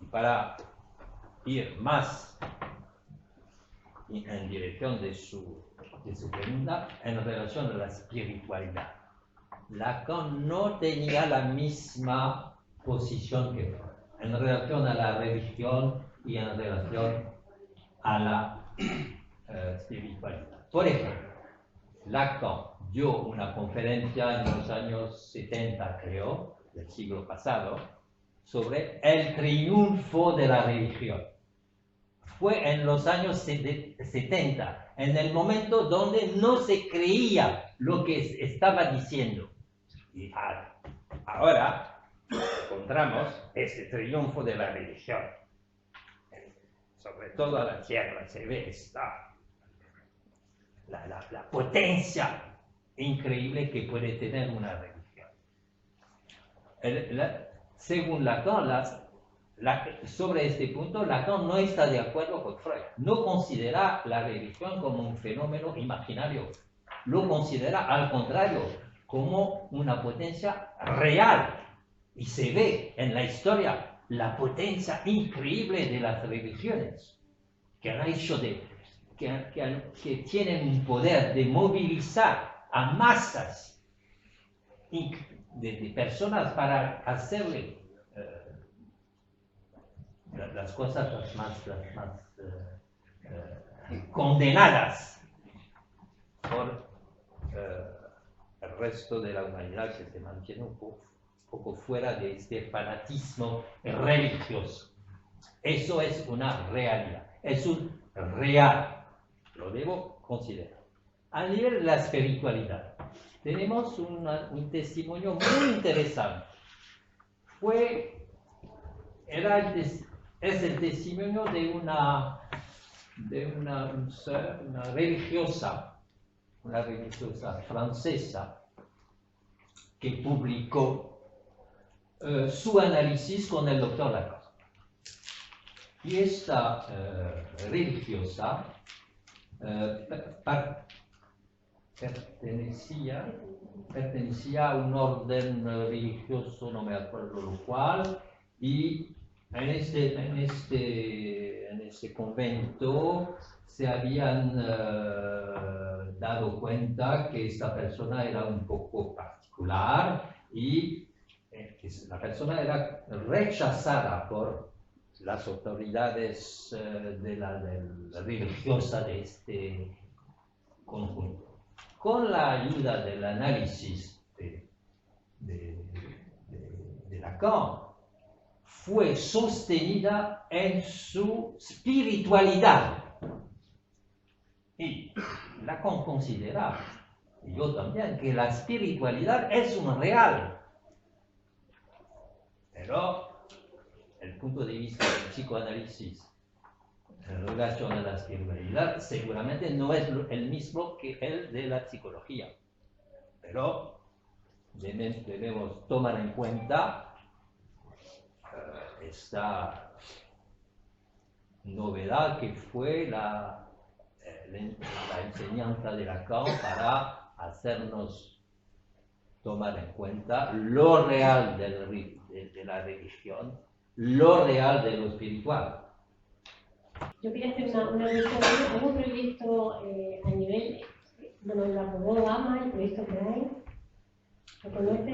Para ir más en dirección de su pregunta en relación a la espiritualidad. Lacan no tenía la misma posición que Freud en relación a la religión y en relación a la espiritualidad. Por ejemplo, Lacan dio una conferencia en los años 70, creo, del siglo pasado, sobre el triunfo de la religión. Fue en los años 70, en el momento donde no se creía lo que estaba diciendo. Y ahora encontramos ese triunfo de la religión. Sobre toda la tierra se ve la potencia increíble que puede tener una religión. Según Lacan, sobre este punto, Lacan no está de acuerdo con Freud. No considera la religión como un fenómeno imaginario. Lo considera, al contrario, como una potencia real. Y se ve en la historia la potencia increíble de las religiones, que han hecho que tienen un poder de movilizar a masas de personas para hacerle las cosas las más condenadas por el resto de la humanidad, que se mantiene un poco fuera de este fanatismo religioso. Eso es una realidad, es un real, lo debo considerar. A nivel de la espiritualidad, tenemos un testimonio muy interesante. Es el testimonio de una religiosa francesa que publicó su análisis con el doctor Lacan. Y esta religiosa pertenecía a un orden religioso, no me acuerdo lo cual, y en este convento se habían dado cuenta que esta persona era un poco particular y la persona era rechazada por las autoridades religiosas de este conjunto. Con la ayuda del análisis de Lacan, fue sostenida en su espiritualidad. Y Lacan considera, y yo también, que la espiritualidad es un real. Pero el punto de vista del psicoanálisis en relación a la espiritualidad seguramente no es el mismo que el de la psicología. Pero debemos tomar en cuenta esta novedad que fue la enseñanza de Lacan para hacernos tomar en cuenta lo real de la religión, lo real de lo espiritual. Yo quería hacer una mención a un proyecto a nivel, bueno, lo aprobó Obama, el proyecto Brain. ¿Lo conoce?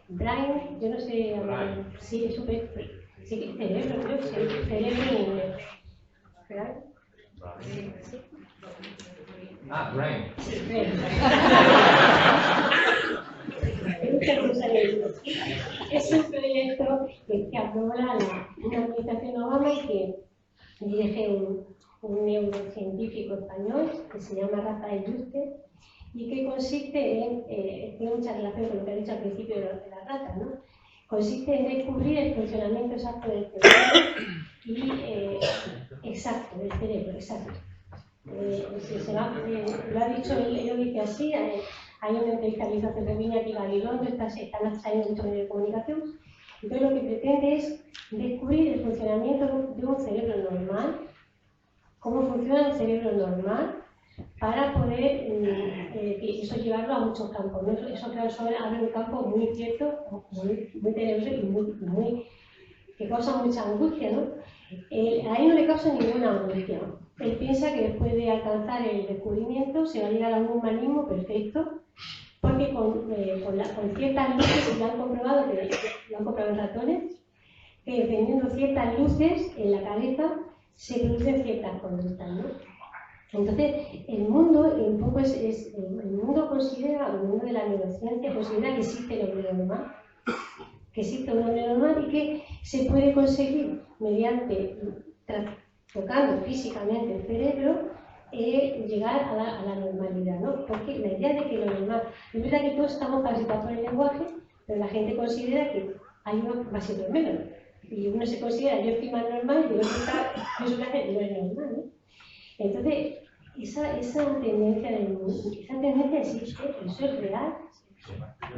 Brain, yo no sé, sí, es un proyecto, sí, cerebro, creo que cerebro en inglés. ¿Verdad? Sí. Ah, Brain. Es un proyecto que aprobó una administración Obama y que dirige un neurocientífico español que se llama Rafael Yuste y que consiste en, tiene mucha relación con lo que ha dicho al principio de las ratas, ¿no? Consiste en descubrir el funcionamiento exacto del cerebro y exacto, del cerebro, exacto. Lo ha dicho, él lo dice así, hay una entrevista que hizo hace poco Iñaki Gabilondo, están saliendo muchos medios de comunicación. Entonces lo que pretende es descubrir el funcionamiento de un cerebro normal, cómo funciona el cerebro normal, para poder eso llevarlo a muchos campos, ¿no? Eso claro, abre un campo muy cierto, muy tenebroso y que causa mucha angustia, ¿no? A él no le causa ninguna angustia. Él piensa que después de alcanzar el descubrimiento se va a llegar a un humanismo perfecto, porque con ciertas luces, lo han comprobado en ratones, que dependiendo ciertas luces en la cabeza se producen ciertas conductas, ¿no? Entonces, el mundo un poco el mundo considera, el mundo de la neurociencia considera que existe el hombre normal, y que se puede conseguir mediante tocando físicamente el cerebro llegar a la normalidad, ¿no? Porque la idea de que lo normal, es verdad que todos estamos capacitados por el lenguaje, pero la gente considera que hay unos más y otros menos. Y uno se considera, yo estoy más normal, y otro está, yo soy que no es normal, ¿no? Entonces, esa tendencia existe, eso es real,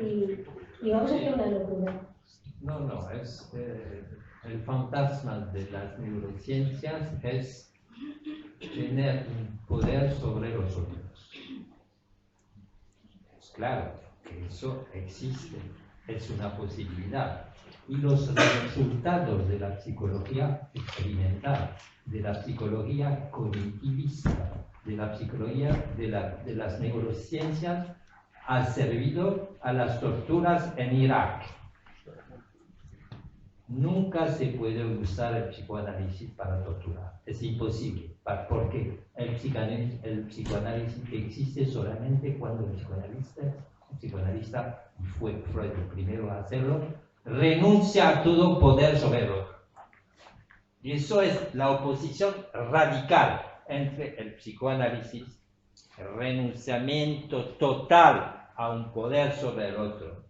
y vamos a hacer una locura. No, es el fantasma de las neurociencias es tener un poder sobre los otros. Es claro que eso existe, es una posibilidad. Y los resultados de la psicología experimental, de la psicología cognitivista, de la psicología de las neurociencias han servido a las torturas en Irak. nunca se puede usar el psicoanálisis para torturar. Es imposible, porque el psicoanálisis existe solamente cuando el psicoanalista, y fue Freud el primero a hacerlo, renuncia a todo poder sobre el otro. Y eso es la oposición radical entre el psicoanálisis, el renunciamiento total a un poder sobre el otro,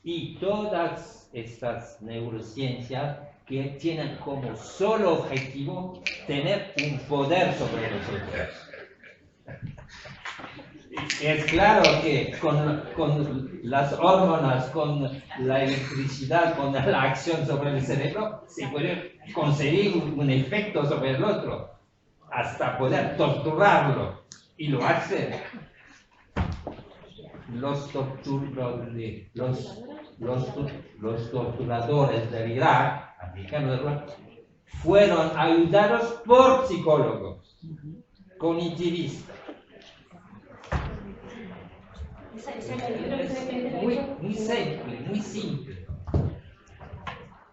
y todas estas neurociencias que tienen como solo objetivo tener un poder sobre los otros. Y es claro que con las hormonas, con la electricidad, con la acción sobre el cerebro, se puede conseguir un efecto sobre el otro, hasta poder torturarlo, y lo hacen. Los torturadores del Irak, americanos, fueron ayudados por psicólogos cognitivistas. Muy simple.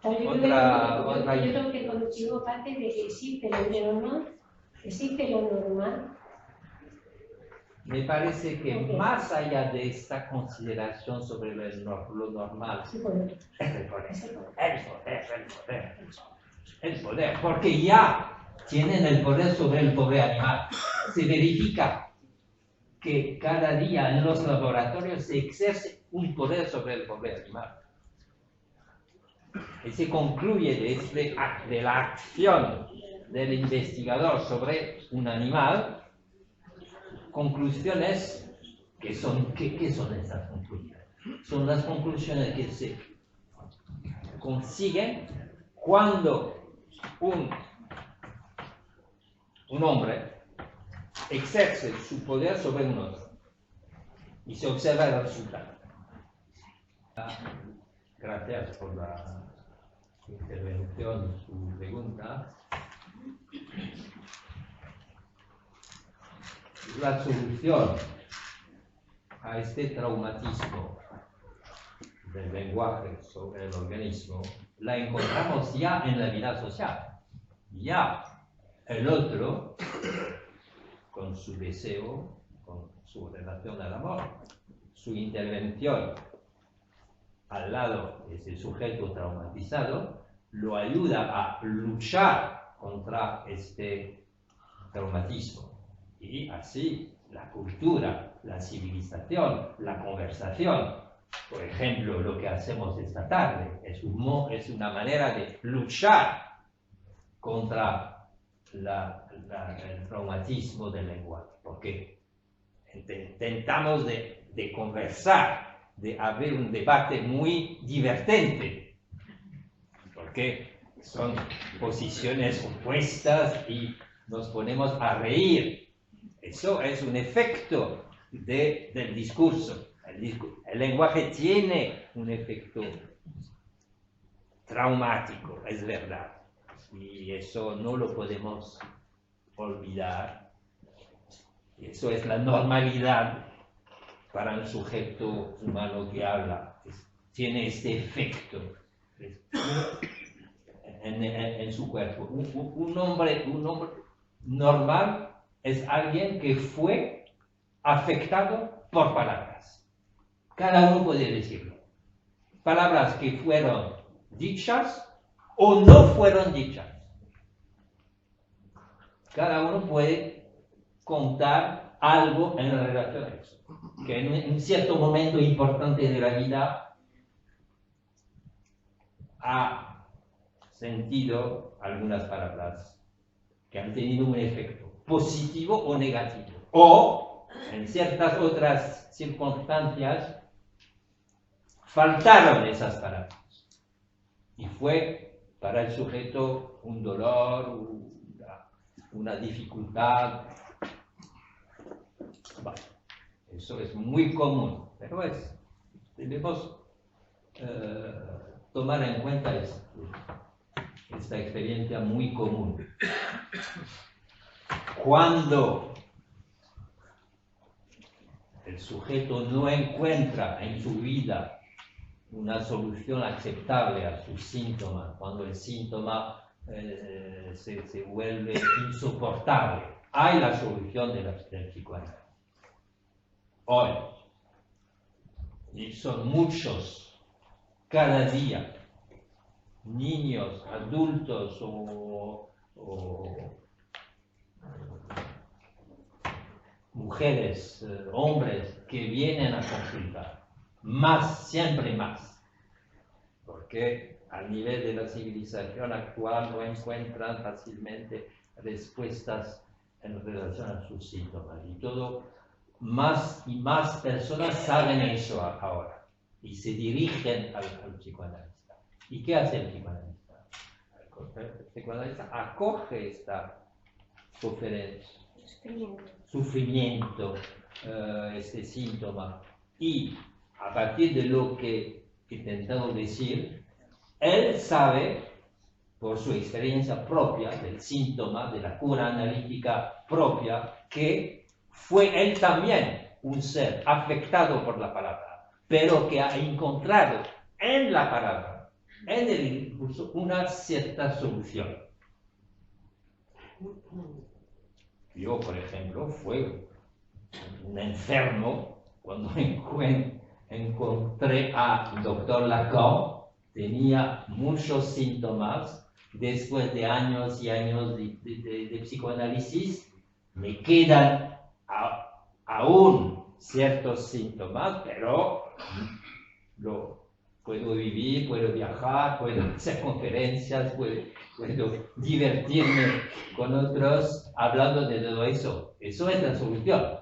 Yo creo que contigo parte de que existe lo normal. Me parece que más allá de esta consideración sobre lo normal, el poder, porque ya tienen el poder sobre el pobre animal. Se verifica que cada día en los laboratorios se ejerce un poder sobre el pobre animal. Y se concluye de la acción del investigador sobre un animal, conclusiones que son, ¿qué son esas conclusiones? Son las conclusiones que se consiguen cuando un hombre ejerce su poder sobre un otro y se observa el resultado. Gracias por la intervención y su pregunta. La solución a este traumatismo del lenguaje sobre el organismo la encontramos ya en la vida social. Ya el otro, con su deseo, con su relación al amor, su intervención al lado de ese sujeto traumatizado, lo ayuda a luchar contra este traumatismo. Y así la cultura, la civilización, la conversación, por ejemplo, lo que hacemos esta tarde, es una manera de luchar contra el traumatismo del lenguaje, porque intentamos de conversar, de haber un debate muy divertente, porque son posiciones opuestas y nos ponemos a reír. Eso es un efecto del discurso. El lenguaje tiene un efecto traumático, es verdad. Y eso no lo podemos olvidar. Eso es la normalidad para un sujeto humano que habla. Tiene este efecto en su cuerpo. Un hombre normal es alguien que fue afectado por palabras. Cada uno puede decirlo. Palabras que fueron dichas o no fueron dichas. Cada uno puede contar algo en relación a eso. Que en un cierto momento importante de la vida ha sentido algunas palabras que han tenido un efecto positivo o negativo. O, en ciertas otras circunstancias, faltaron esas palabras. Y fue para el sujeto un dolor, una dificultad. Bueno, eso es muy común, pero debemos tomar en cuenta esta experiencia muy común. Cuando el sujeto no encuentra en su vida una solución aceptable a sus síntomas, cuando el síntoma se vuelve insoportable. Hay la solución del psicoanálisis. Hoy, y son muchos, cada día, niños, adultos o mujeres, hombres que vienen a consultar, más, siempre más, porque a nivel de la civilización actual no encuentran fácilmente respuestas en relación a sus síntomas, y todo, más y más personas saben eso ahora, y se dirigen al psicoanalista. ¿Y qué hace el psicoanalista? El psicoanalista acoge esta sufrimiento, este síntoma, y a partir de lo que he intentado decir, él sabe, por su experiencia propia del síntoma, de la cura analítica propia, que fue él también un ser afectado por la palabra, pero que ha encontrado en la palabra, en el discurso, una cierta solución. Yo, por ejemplo, fui un enfermo cuando encontré al doctor Lacan. Tenía muchos síntomas. Después de años y años de psicoanálisis, me quedan aún ciertos síntomas, pero puedo vivir, puedo viajar, puedo hacer conferencias, puedo divertirme con otros hablando de todo eso. Eso es la solución.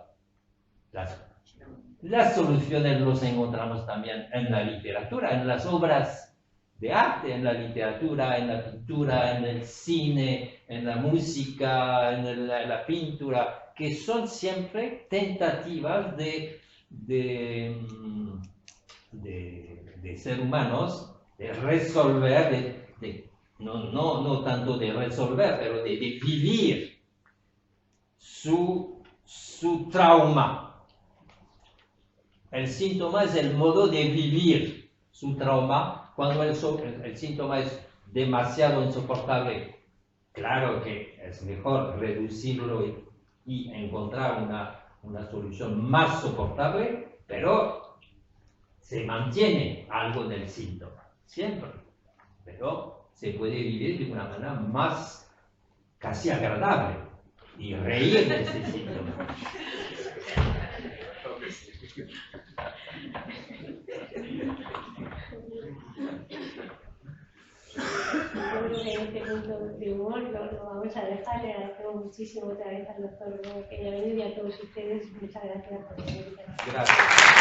Las soluciones los encontramos también en la literatura, en las obras de arte, en la literatura, en la pintura, en el cine, en la música, en la pintura, que son siempre tentativas de ser humanos, de resolver, no tanto de resolver, pero de vivir su trauma. El síntoma es el modo de vivir su trauma. Cuando el síntoma es demasiado insoportable, claro que es mejor reducirlo y encontrar una solución más soportable, pero se mantiene algo del síntoma, siempre. Pero se puede vivir de una manera más casi agradable y reír de ese síntoma. Yo creo que en este punto de humor lo vamos a dejar. Le agradecemos muchísimo otra vez al doctor que haya venido y a todos ustedes. Muchas gracias por venir. Gracias.